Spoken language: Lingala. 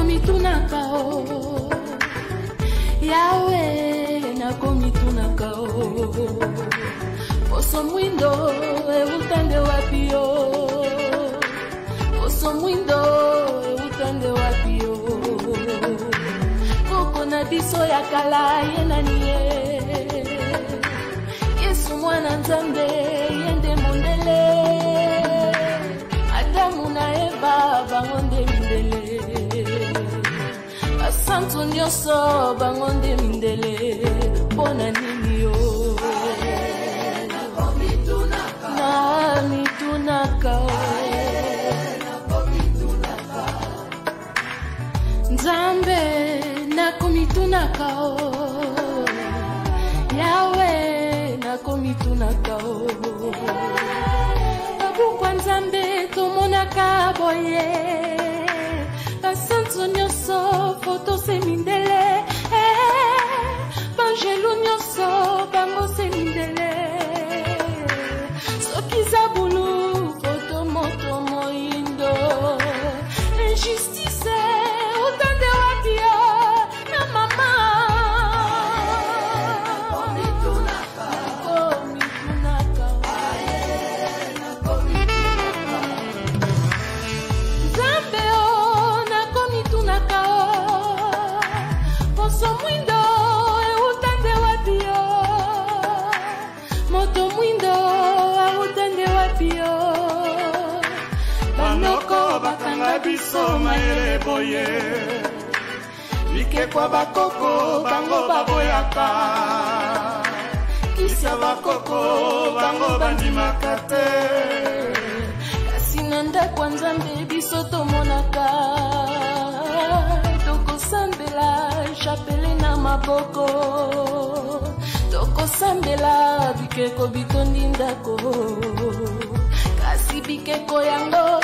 nakomitunaka o Yahweh nakomitunaka o Poso mwindo utande wapi o Poso mwindo utande wapi o Koko na biso ya kala yenanie Yesu mwana Nzambe yende mondele Adamu na Eva bangonde mindele Basantu nyoso bangonde mindele Bona nini yo Na mitunaka Nzambe nakomitunaka o Yahweh nakomitunaka o Babukwa Nzambe tomonaka boye Basantu nyoso foto se mindele Banjelu nyoso bango se mindele Soki zabulu foto moto moindo Injustice utande wapio na mama Nzambe o nakomitunaka o Poso mwindo utande wapio Moto mwindo utande wapio Banoko bakanga biso maere boye Bike kwa bakoko bango baboyaka Kisa bakoko bango bandimaka te Kasi nanda kwa Nzambe biso tomonaka Tokosambela chapele na maboko Tokosambela bikeko bitondi ndako Kasi bikeko yango